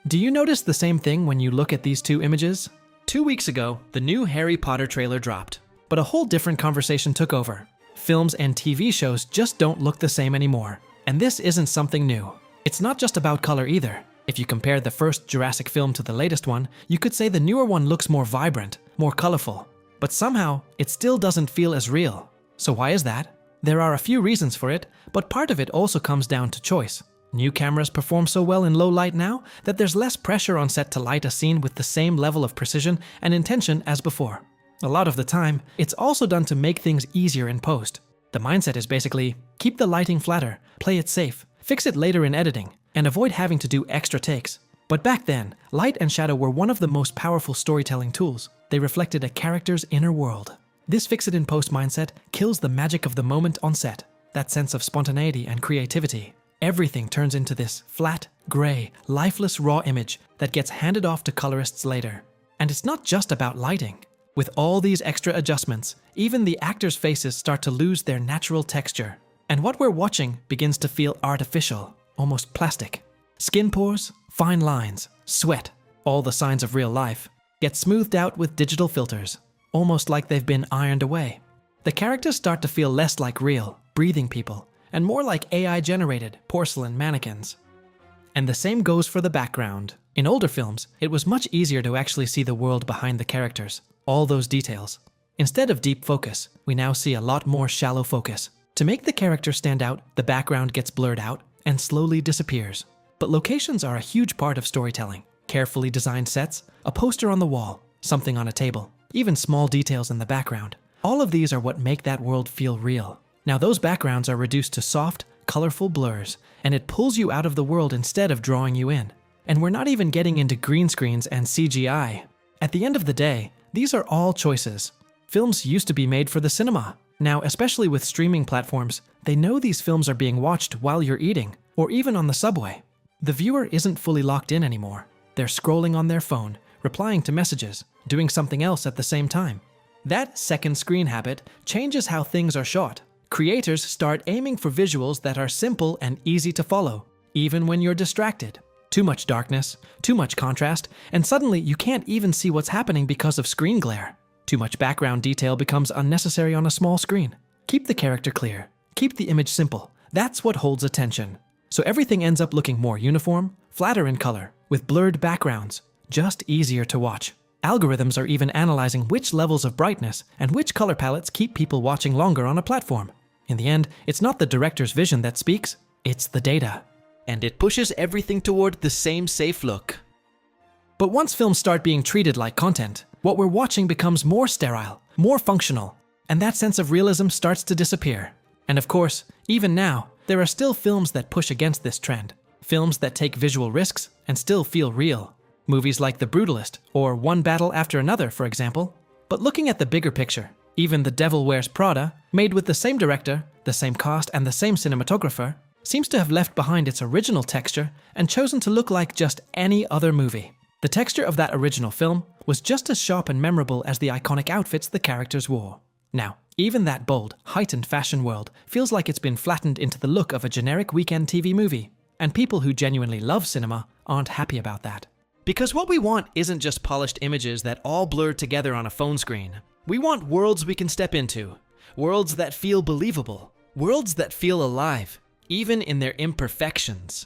Do you notice the same thing when you look at these two images? 2 weeks ago, the new Harry Potter trailer dropped, but a whole different conversation took over. Films and TV shows just don't look the same anymore. And this isn't something new. It's not just about color either. If you compare the first Jurassic film to the latest one, you could say the newer one looks more vibrant, more colorful. But somehow, it still doesn't feel as real. So why is that? There are a few reasons for it, but part of it also comes down to choice. New cameras perform so well in low light now that there's less pressure on set to light a scene with the same level of precision and intention as before. A lot of the time, it's also done to make things easier in post. The mindset is basically, keep the lighting flatter, play it safe, fix it later in editing, and avoid having to do extra takes. But back then, light and shadow were one of the most powerful storytelling tools. They reflected a character's inner world. This fix-it-in-post mindset kills the magic of the moment on set, that sense of spontaneity and creativity. Everything turns into this flat, gray, lifeless raw image that gets handed off to colorists later. And it's not just about lighting. With all these extra adjustments, even the actors' faces start to lose their natural texture. And what we're watching begins to feel artificial, almost plastic. Skin pores, fine lines, sweat, all the signs of real life, get smoothed out with digital filters, almost like they've been ironed away. The characters start to feel less like real, breathing people, and more like AI-generated porcelain mannequins. And the same goes for the background. In older films, it was much easier to actually see the world behind the characters, all those details. Instead of deep focus, we now see a lot more shallow focus. To make the character stand out, the background gets blurred out and slowly disappears. But locations are a huge part of storytelling. Carefully designed sets, a poster on the wall, something on a table, even small details in the background. All of these are what make that world feel real. Now those backgrounds are reduced to soft, colorful blurs, and it pulls you out of the world instead of drawing you in. And we're not even getting into green screens and CGI. At the end of the day, these are all choices. Films used to be made for the cinema. Now, especially with streaming platforms, they know these films are being watched while you're eating, or even on the subway. The viewer isn't fully locked in anymore. They're scrolling on their phone, replying to messages, doing something else at the same time. That second screen habit changes how things are shot. Creators start aiming for visuals that are simple and easy to follow, even when you're distracted. Too much darkness, too much contrast, and suddenly you can't even see what's happening because of screen glare. Too much background detail becomes unnecessary on a small screen. Keep the character clear. Keep the image simple. That's what holds attention. So everything ends up looking more uniform, flatter in color, with blurred backgrounds, just easier to watch. Algorithms are even analyzing which levels of brightness and which color palettes keep people watching longer on a platform. In the end, it's not the director's vision that speaks, it's the data. And it pushes everything toward the same safe look. But once films start being treated like content, what we're watching becomes more sterile, more functional, and that sense of realism starts to disappear. And of course, even now, there are still films that push against this trend. Films that take visual risks and still feel real. Movies like The Brutalist or One Battle After Another, for example. But looking at the bigger picture, even The Devil Wears Prada, made with the same director, the same cast, and the same cinematographer, seems to have left behind its original texture and chosen to look like just any other movie. The texture of that original film was just as sharp and memorable as the iconic outfits the characters wore. Now, even that bold, heightened fashion world feels like it's been flattened into the look of a generic weekend TV movie, and people who genuinely love cinema aren't happy about that. Because what we want isn't just polished images that all blur together on a phone screen. We want worlds we can step into, worlds that feel believable, worlds that feel alive, even in their imperfections.